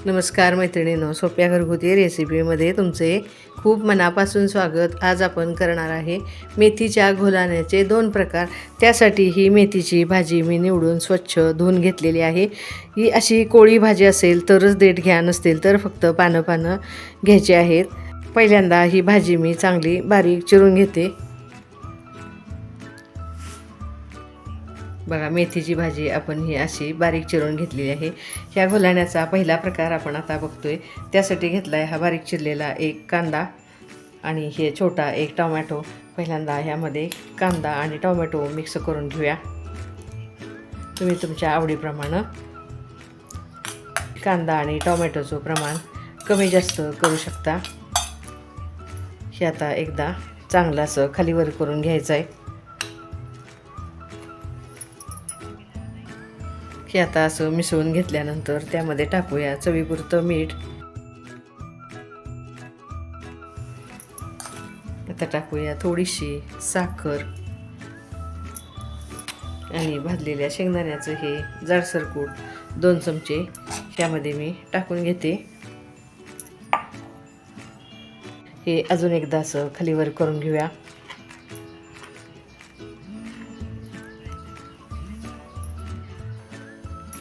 नमस्कार मैत्रिणींनो, सोप्या घरगुती रेसिपीमध्ये तुमचे खूप मनापासून स्वागत. आज आपण करणार आहे मेथीच्या घोलाण्याचे 2 प्रकार. त्यासाठी ही मेथीची भाजी मी निवडून स्वच्छ धुवून घेतलेली आहे. ही अशी कोळी भाजी असेल तरच देठ घ्या, नसतील तर फक्त पानं घ्यायची आहेत. पहिल्यांदा ही भाजी मी चांगली बारीक चिरून घेते. बघा, मेथीची भाजी आपण ही अशी बारीक चिरून घेतलेली आहे. ह्या घोलाण्याचा पहिला प्रकार आपण आता बघतोय. त्यासाठी घेतला आहे हा बारीक चिरलेला एक कांदा आणि हे छोटा एक टोमॅटो. पहिल्यांदा ह्यामध्ये कांदा आणि टोमॅटो मिक्स करून घेऊया. तुम्ही तुमच्या आवडीप्रमाणे कांदा आणि टोमॅटोचं प्रमाण कमी जास्त करू शकता. हे आता एकदा चांगलं असं खालीवर करून घ्यायचं आहे. हे आता असं मिसळून घेतल्यानंतर त्यामध्ये टाकूया चवीपुरतं मीठ. आता टाकूया थोडीशी साखर आणि भाजलेल्या शेंगदाण्याचं हे जाडसर कूट 2 चमचे त्यामध्ये मी टाकून घेते. हे अजून एकदा असं खालीवर करून घेऊया.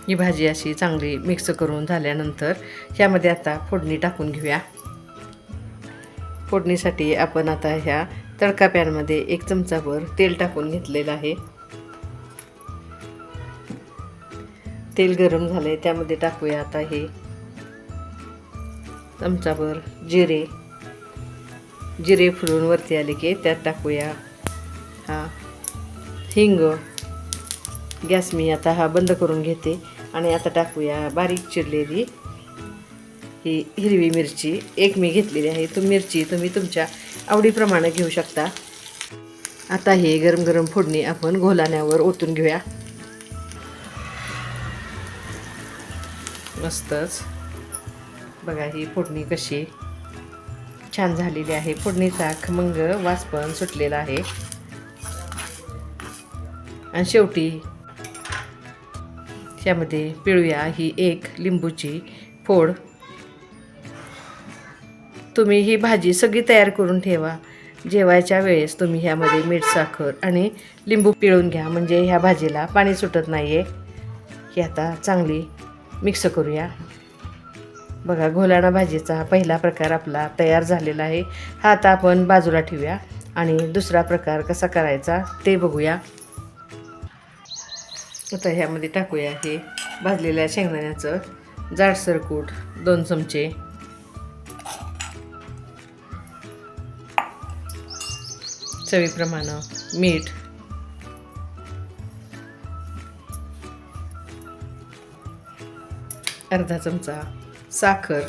ही भाजी अशी चांगली मिक्स करून झाल्यानंतर ह्यामध्ये आता फोडणी टाकून घेऊया. फोडणीसाठी आपण आता ह्या तडका पॅनमध्ये 1 चमचाभर तेल टाकून घेतलेलं आहे. तेल गरम झाले, त्यामध्ये टाकूया आता हे चमचाभर जिरे फुलून वरती आले की त्यात टाकूया हा हिंग. गॅस मी आता हा बंद करून घेते आणि आता टाकूया बारीक चिरलेली ही हिरवी मिरची 1 मी घेतलेली आहे. मिरची तुम्ही तुमच्या आवडीप्रमाणे घेऊ शकता. आता हे गरम गरम फोडणी आपण घोलाण्यावर ओतून घेऊया. मस्तच बघा, ही फोडणी कशी छान झालेली आहे. फोडणीचा खमंग वास पण सुटलेला आहे. आणि शेवटी त्यामध्ये पिळूया ही 1 लिंबूची फोड. तुम्ही ही भाजी सगळी तयार करून ठेवा. जेवायच्या वेळेस तुम्ही ह्यामध्ये मीठ, साखर आणि लिंबू पिळून घ्या, म्हणजे ह्या भाजीला पाणी सुटत नाही आहे. ही आता चांगली मिक्स करूया. बघा, घोलाणा भाजीचा पहिला प्रकार आपला तयार झालेला आहे. हा आता आपण बाजूला ठेवूया आणि दुसरा प्रकार कसा करायचा ते बघूया. आता ह्यामध्ये टाकूया हे भाजलेल्या शेंगदाण्याचं जाडसर कूट 2 चमचे. चवीप्रमाणे मीठ. अर्धा चमचा साखर.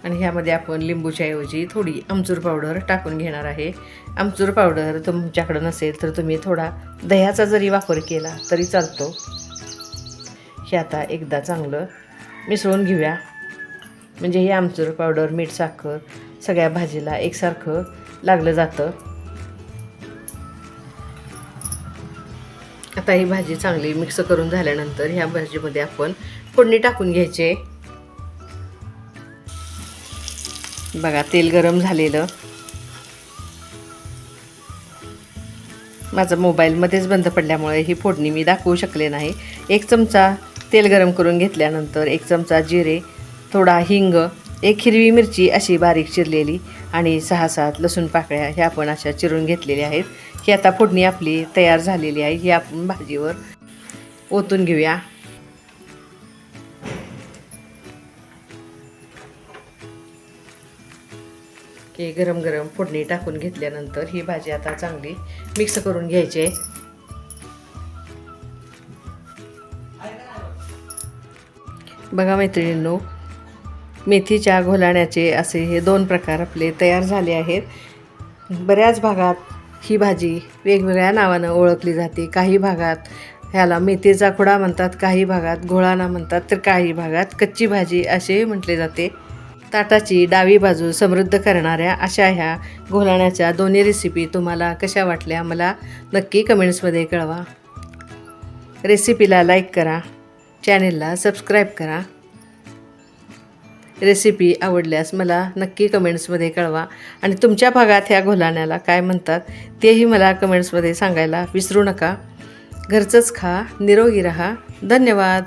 आणि ह्यामध्ये आपण लिंबूच्या ऐवजी थोडी आमचूर पावडर टाकून घेणार आहे. आमचूर पावडर तुमच्याकडे नसेल तर तुम्ही थोडा दह्याचा जरी वापर केला तरी चालतो. हे आता एकदा चांगलं मिसळून घेऊया, म्हणजे हे आमचूर पावडर, मीठ, साखर सगळ्या भाजीला एकसारखं लागलं जातं. आता ही भाजी चांगली मिक्स करून झाल्यानंतर ह्या भाजीमध्ये आपण फोडणी टाकून घ्यायचे. बघा, तेल गरम झालेलं. माझा मोबाईलमध्येच बंद पडल्यामुळे ही फोडणी मी दाखवू शकले नाही. 1 चमचा तेल गरम करून घेतल्यानंतर 1 चमचा जिरे, थोडा हिंग, 1 हिरवी मिरची अशी बारीक चिरलेली आणि 6-7 लसूण पाकळ्या ह्या आपण अशा चिरून घेतलेल्या आहेत. ही आता फोडणी आपली तयार झालेली आहे. ही आपण भाजीवर ओतून घेऊया. हे गरम गरम फोडणी टाकून घेतल्यानंतर ही भाजी आता चांगली मिक्स करून घ्यायची आहे. बघा मैत्रिणींनो, मेथीच्या घोलाण्याचे असे हे 2 प्रकार आपले तयार झाले आहेत. बऱ्याच भागात ही भाजी वेगवेगळ्या नावानं ओळखली जाते. काही भागात ह्याला मेथीचा खुडा म्हणतात, काही भागात घोळाणा म्हणतात, तर काही भागात कच्ची भाजी असे म्हटले जाते. ताटाची डावी बाजू समृद्ध करणाऱ्या अशा ह्या घोलाण्याच्या दोन्ही रेसिपी तुम्हाला कशा वाटल्या मला नक्की कमेंट्समध्ये कळवा. रेसिपीला लाईक करा, चॅनेलला सबस्क्राईब करा. रेसिपी आवडल्यास मला नक्की कमेंट्समध्ये कळवा आणि तुमच्या भागात ह्या घोलाण्याला काय म्हणतात तेही मला कमेंट्समध्ये सांगायला विसरू नका. घरचंच खा, निरोगी रहा. धन्यवाद.